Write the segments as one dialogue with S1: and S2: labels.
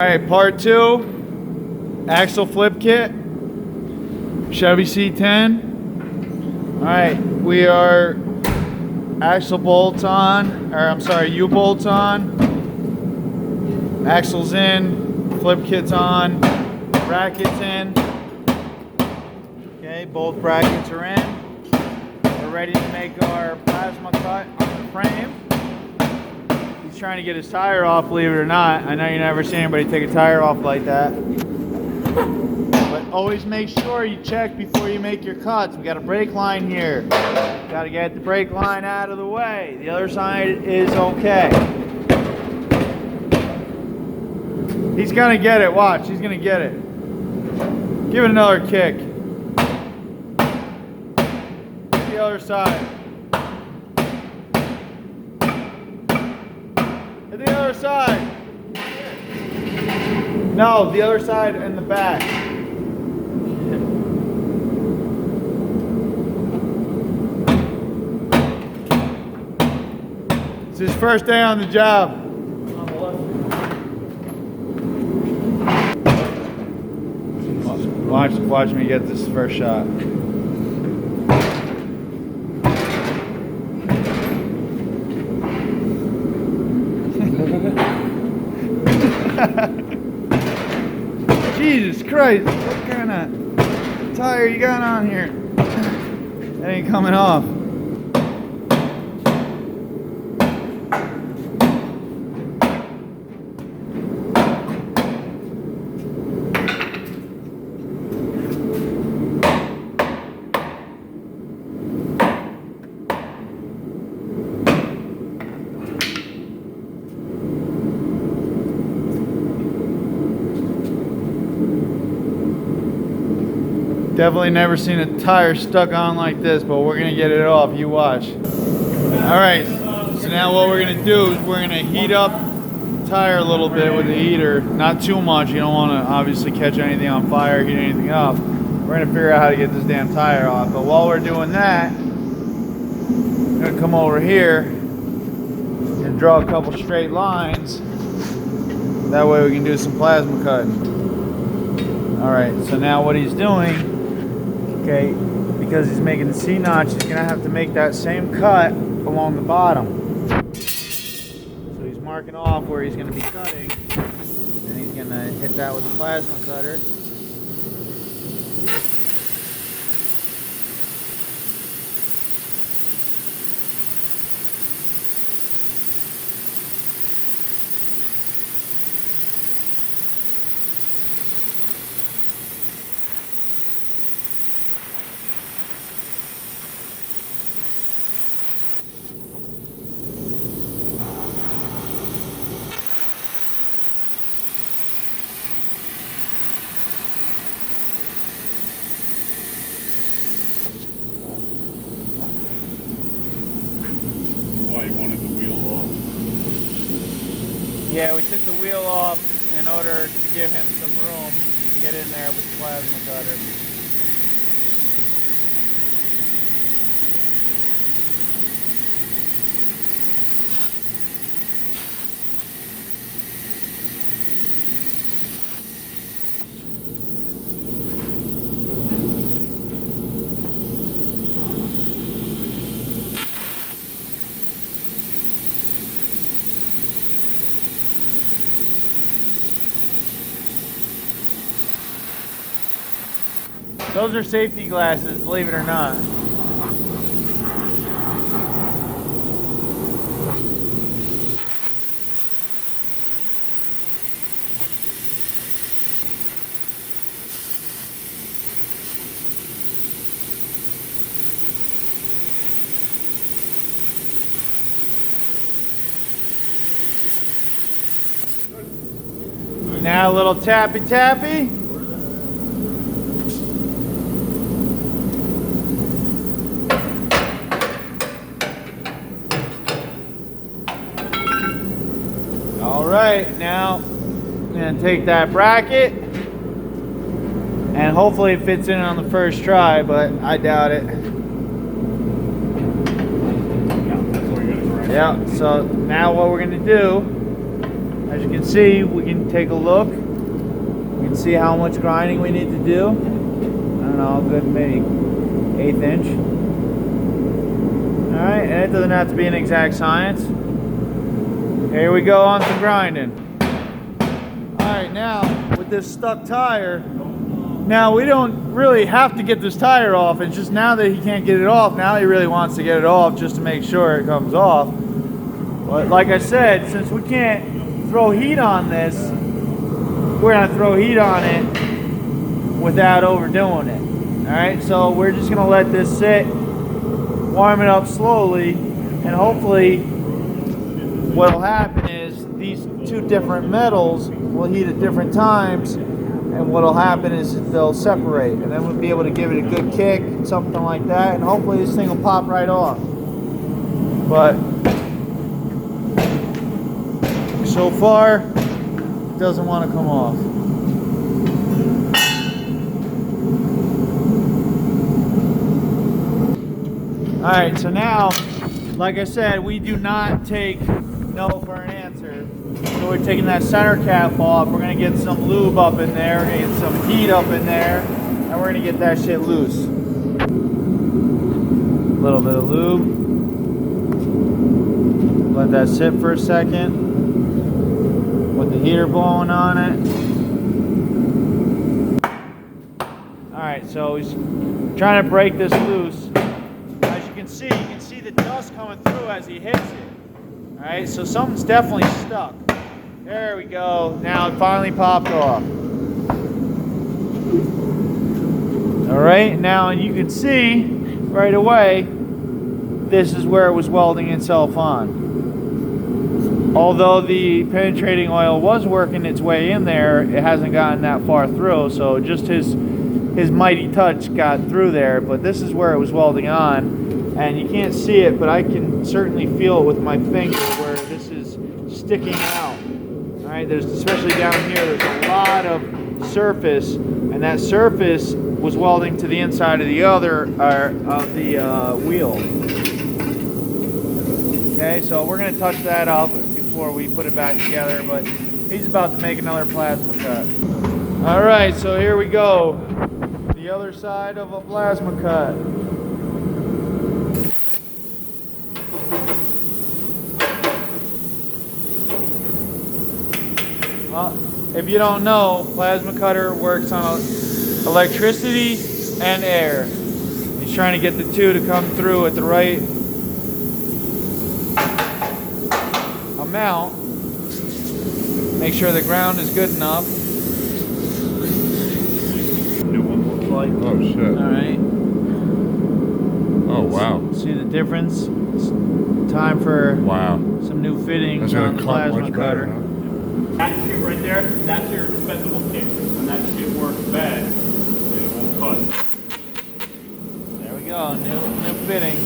S1: All right, part two, axle flip kit, Chevy C10. All right, we are axle bolts on, or I'm sorry, U-bolts on, axles in, flip kit's on, brackets in. Okay, both brackets are in. We're ready to make our plasma cut on the frame. He's trying to get his tire off, believe it or not. I know you never see anybody take a tire off like that. But always make sure you check before you make your cuts. We got a brake line here. Got to get the brake line out of the way. The other side is okay. He's gonna get it, watch, he's gonna get it. Give it another kick. The other side. Hit the other side. No, the other side and the back. It's his first day on the job. Watch me get this first shot. Jesus Christ, what kind of tire you got on here? That ain't coming off. Definitely never seen a tire stuck on like this, but we're gonna get it off, you watch. All right, so now what we're gonna do is we're gonna heat up the tire a little bit with the heater. Not too much, you don't wanna obviously catch anything on fire, heat anything up. We're gonna figure out how to get this damn tire off. But while we're doing that, I'm gonna come over here and draw a couple straight lines. That way we can do some plasma cutting. All right, so now what he's doing, okay, because he's making the C-notch, he's gonna have to make that same cut along the bottom. So he's marking off where he's gonna be cutting, and he's gonna hit that with the plasma cutter. Yeah, we took the wheel off in order to give him some room to get in there with the plasma cutter. Those are safety glasses, believe it or not. Now a little tappy tappy. Alright, now I'm going to take that bracket and hopefully it fits in on the first try, but I doubt it. Yeah, so now what we're going to do As you can see, we can take a look. We can see how much grinding we need to do. I don't know, good maybe 1/8 inch. Alright, and it doesn't have to be an exact science. Here we go on some grinding. Alright, now with this stuck tire, now we don't really have to get this tire off. It's just now that he can't get it off, now he really wants to get it off just to make sure it comes off. But like I said, since we can't throw heat on this, we're gonna throw heat on it without overdoing it. Alright, so we're just gonna let this sit, warm it up slowly, and hopefully what'll happen is these two different metals will heat at different times, and what'll happen is they'll separate, and then we'll be able to give it a good kick, something like that, and hopefully this thing will pop right off. But so far, it doesn't want to come off. Alright, so now, like I said, we do not take no for an answer. So we're taking that center cap off. We're going to get some lube up in there. We're going to get some heat up in there. And we're going to get that shit loose. A little bit of lube. Let that sit for a second. With the heater blowing on it. Alright, so he's trying to break this loose. As you can see the dust coming through as he hits it. Alright, so something's definitely stuck. There we go. Now it finally popped off. Alright, now you can see right away this is where it was welding itself on. Although the penetrating oil was working its way in there, it hasn't gotten that far through, so just his mighty touch got through there, but this is where it was welding on, and you can't see it, but I can certainly feel it with my finger where this is sticking out. Alright, there's, especially down here, there's a lot of surface, and that surface was welding to the inside of the other, of the wheel. Okay, so we're going to touch that up before we put it back together, but he's about to make another plasma cut. Alright, so here we go. The other side of a plasma cut. Well, if you don't know, plasma cutter works on electricity and air. He's trying to get the two to come through at the right amount. Make sure the ground is good enough.
S2: New one looks like. Oh shit.
S1: Alright.
S2: Oh wow.
S1: See the difference? It's time for some new fittings on the plasma cutter.
S2: Huh?
S3: That shit right there, that's your expendable kit. When that shit works bad, it won't cut.
S1: There we go, new fitting.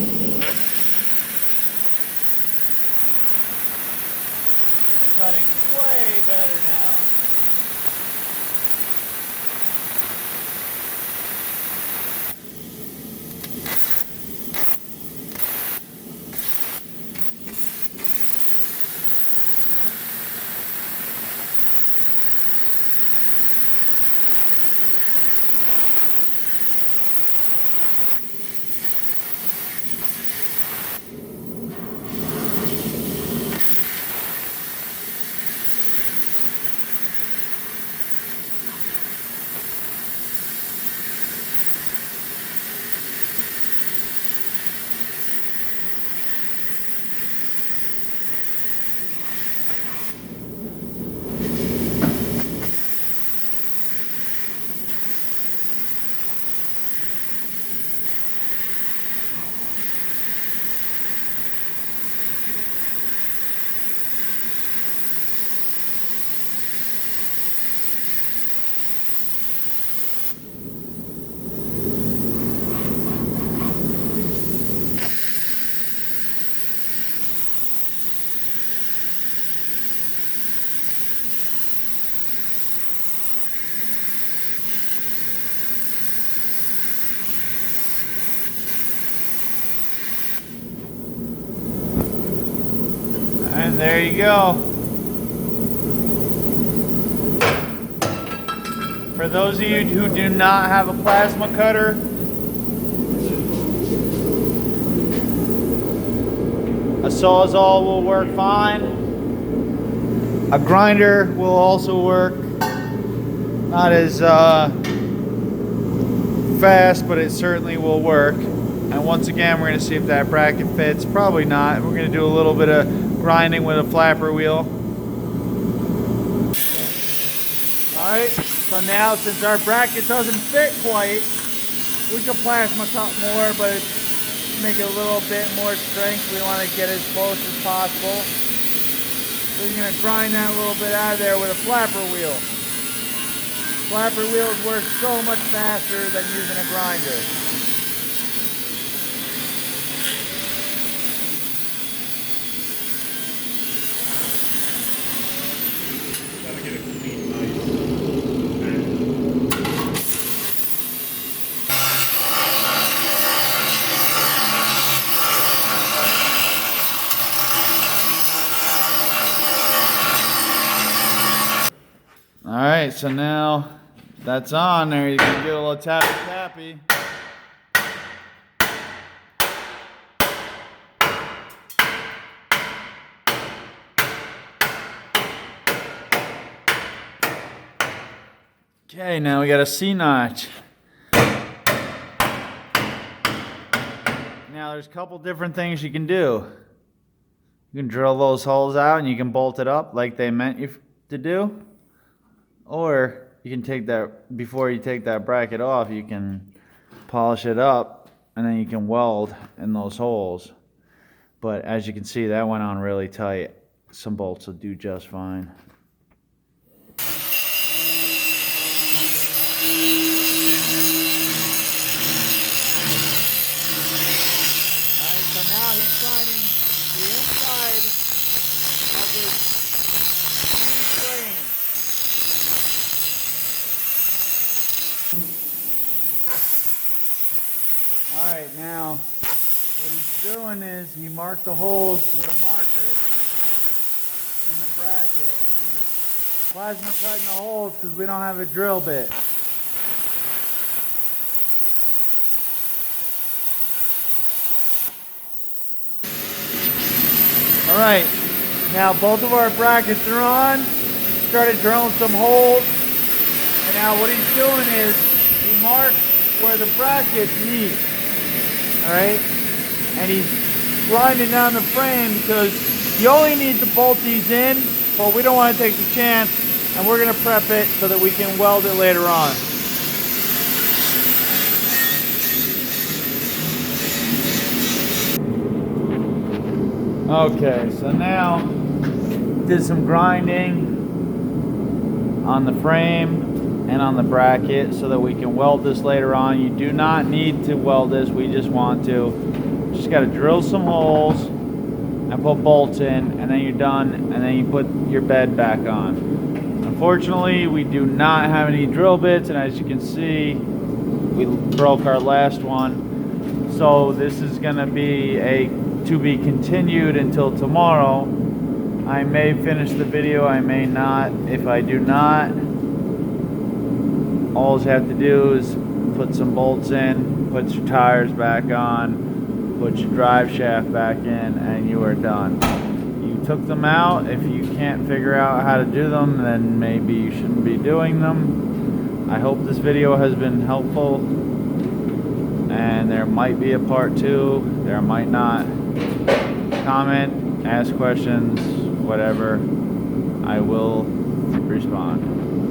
S1: Cutting way better now. And there you go. For those of you who do not have a plasma cutter, a Sawzall will work fine. A grinder will also work. Not as fast, but it certainly will work. And once again, we're going to see if that bracket fits. Probably not. We're going to do a little bit of grinding with a flapper wheel. Alright, so now since our bracket doesn't fit quite, we can plasma cut more, but make it a little bit more strength. We want to get as close as possible. So you're going to grind that a little bit out of there with a flapper wheel. Flapper wheels work so much faster than using a grinder.
S3: Gotta get it clean, nice.
S1: Alright, so now that's on there. You can get a little tappy tappy. Okay, now we got a C notch. Now there's a couple different things you can do. You can drill those holes out and you can bolt it up like they meant you to do. Or you can take that, before you take that bracket off, you can polish it up and then you can weld in those holes. But as you can see, that went on really tight. Some bolts will do just fine. Alright, so now he's grinding the inside of this frame. Alright, now what he's doing is he marked the holes with a marker in the bracket. And he's plasma cutting the holes because we don't have a drill bit. Alright, now both of our brackets are on. Started drilling some holes. And now what he's doing is he marked where the brackets meet. Alright? And he's grinding down the frame because you only need to bolt these in, but we don't want to take the chance, and we're going to prep it so that we can weld it later on. Okay, so now did some grinding on the frame and on the bracket so that we can weld this later on. You do not need to weld this, we just want to. Just got to drill some holes and put bolts in, and then you're done, and then you put your bed back on. Unfortunately, we do not have any drill bits, and as you can see, we broke our last one. So this is going to be to be continued until tomorrow. I may finish the video, I may not. If I do not, all you have to do is put some bolts in, put your tires back on, put your drive shaft back in, and you are done. You took them out. If you can't figure out how to do them, then maybe you shouldn't be doing them. I hope this video has been helpful, and there might be a part 2, there might not. Comment, ask questions, whatever. I will respond.